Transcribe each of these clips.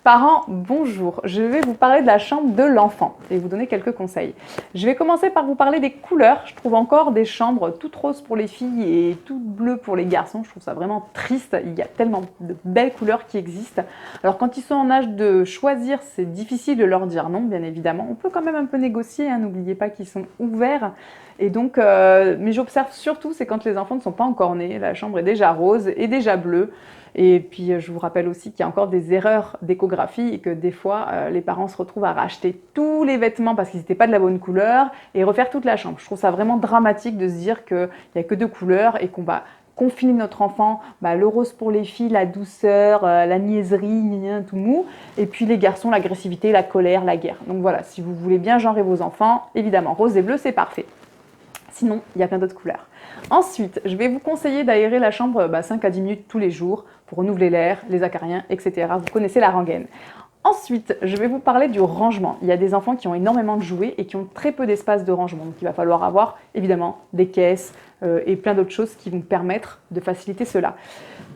Parents, bonjour. Je vais vous parler de la chambre de l'enfant et vous donner quelques conseils. Je vais commencer par vous parler des couleurs. Je trouve encore des chambres toutes roses pour les filles et toutes bleues pour les garçons. Je trouve ça vraiment triste. Il y a tellement de belles couleurs qui existent. Alors quand ils sont en âge de choisir, c'est difficile de leur dire non, bien évidemment. On peut quand même un peu négocier, hein. N'oubliez pas qu'ils sont ouverts. Et donc, mais j'observe surtout, c'est quand les enfants ne sont pas encore nés. La chambre est déjà rose et déjà bleue. Et puis, je vous rappelle aussi qu'il y a encore des erreurs d'échographie et que des fois, les parents se retrouvent à racheter tous les vêtements parce qu'ils n'étaient pas de la bonne couleur et refaire toute la chambre. Je trouve ça vraiment dramatique de se dire qu'il n'y a que deux couleurs et qu'on va confiner notre enfant, le rose pour les filles, la douceur, la niaiserie, tout mou, et puis les garçons, l'agressivité, la colère, la guerre. Donc voilà, si vous voulez bien genrer vos enfants, évidemment, rose et bleu, c'est parfait. Sinon, il y a plein d'autres couleurs. Ensuite, je vais vous conseiller d'aérer la chambre 5 à 10 minutes tous les jours pour renouveler l'air, les acariens, etc. Vous connaissez la rengaine. Ensuite, je vais vous parler du rangement. Il y a des enfants qui ont énormément de jouets et qui ont très peu d'espace de rangement. Donc il va falloir avoir évidemment des caisses et plein d'autres choses qui vont permettre de faciliter cela.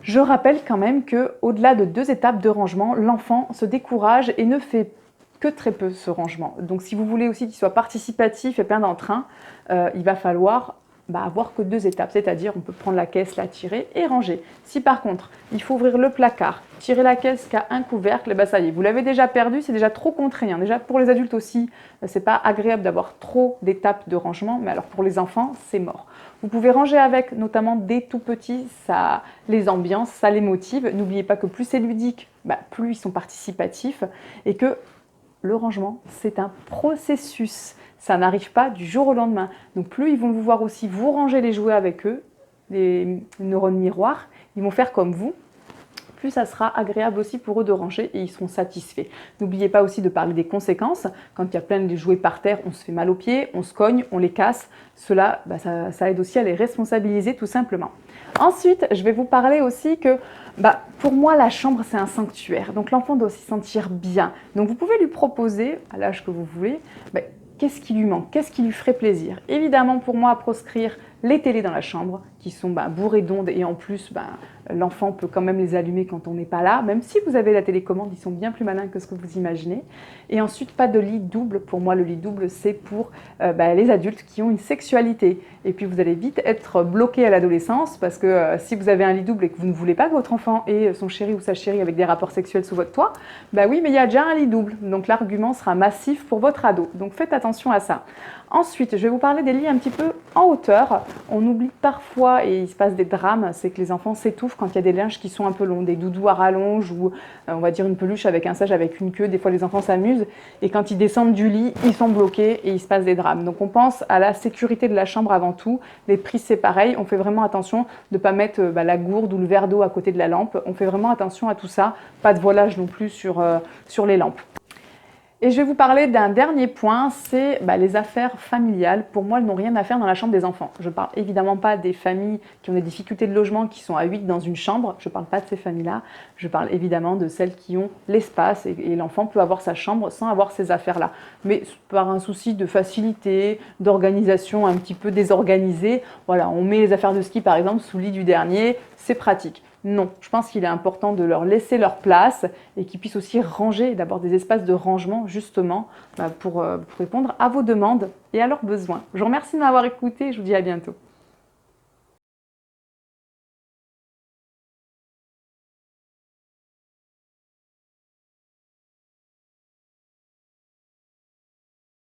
Je rappelle quand même qu'au-delà de 2 étapes de rangement, l'enfant se décourage et ne fait que très peu ce rangement. Donc si vous voulez aussi qu'il soit participatif et plein d'entrain, il va falloir avoir que 2 étapes, c'est-à-dire on peut prendre la caisse, la tirer et ranger. Si par contre il faut ouvrir le placard, tirer la caisse qui a un couvercle, ça y est, vous l'avez déjà perdu, c'est déjà trop contraignant. Déjà pour les adultes aussi, c'est pas agréable d'avoir trop d'étapes de rangement, mais alors pour les enfants, c'est mort. Vous pouvez ranger avec notamment des tout petits, ça les ambiance, ça les motive. N'oubliez pas que plus c'est ludique, plus ils sont participatifs et que le rangement, c'est un processus. Ça n'arrive pas du jour au lendemain. Donc plus ils vont vous voir aussi vous ranger les jouets avec eux, les neurones miroirs, ils vont faire comme vous, plus ça sera agréable aussi pour eux de ranger et ils seront satisfaits. N'oubliez pas aussi de parler des conséquences. Quand il y a plein de jouets par terre, on se fait mal aux pieds, on se cogne, on les casse. Cela, ça aide aussi à les responsabiliser tout simplement. Ensuite, je vais vous parler aussi que pour moi, la chambre, c'est un sanctuaire. Donc l'enfant doit s'y sentir bien. Donc vous pouvez lui proposer, à l'âge que vous voulez, qu'est-ce qui lui manque, qu'est-ce qui lui ferait plaisir. Évidemment, pour moi, à proscrire les télés dans la chambre, qui sont bourrées d'ondes et en plus, l'enfant peut quand même les allumer quand on n'est pas là. Même si vous avez la télécommande, ils sont bien plus malins que ce que vous imaginez. Et ensuite, pas de lit double. Pour moi, le lit double, c'est pour les adultes qui ont une sexualité. Et puis, vous allez vite être bloqué à l'adolescence parce que si vous avez un lit double et que vous ne voulez pas que votre enfant ait son chéri ou sa chérie avec des rapports sexuels sous votre toit, oui, mais il y a déjà un lit double. Donc, l'argument sera massif pour votre ado. Donc, faites attention à ça. Ensuite, je vais vous parler des lits un petit peu en hauteur. On oublie parfois, et il se passe des drames, c'est que les enfants s'étouffent quand il y a des linges qui sont un peu longs, des doudous à rallonge ou on va dire une peluche avec un sage avec une queue. Des fois, les enfants s'amusent et quand ils descendent du lit, ils sont bloqués et il se passe des drames. Donc, on pense à la sécurité de la chambre avant tout. Les prises, c'est pareil. On fait vraiment attention de ne pas mettre la gourde ou le verre d'eau à côté de la lampe. On fait vraiment attention à tout ça. Pas de voilage non plus sur les lampes. Et je vais vous parler d'un dernier point, c'est les affaires familiales. Pour moi, elles n'ont rien à faire dans la chambre des enfants. Je ne parle évidemment pas des familles qui ont des difficultés de logement, qui sont à 8 dans une chambre. Je ne parle pas de ces familles-là. Je parle évidemment de celles qui ont l'espace et l'enfant peut avoir sa chambre sans avoir ces affaires-là. Mais par un souci de facilité, d'organisation un petit peu désorganisée, voilà, on met les affaires de ski par exemple sous le lit du dernier, c'est pratique. Non, je pense qu'il est important de leur laisser leur place et qu'ils puissent aussi ranger, d'avoir des espaces de rangement justement pour répondre à vos demandes et à leurs besoins. Je vous remercie de m'avoir écouté et je vous dis à bientôt.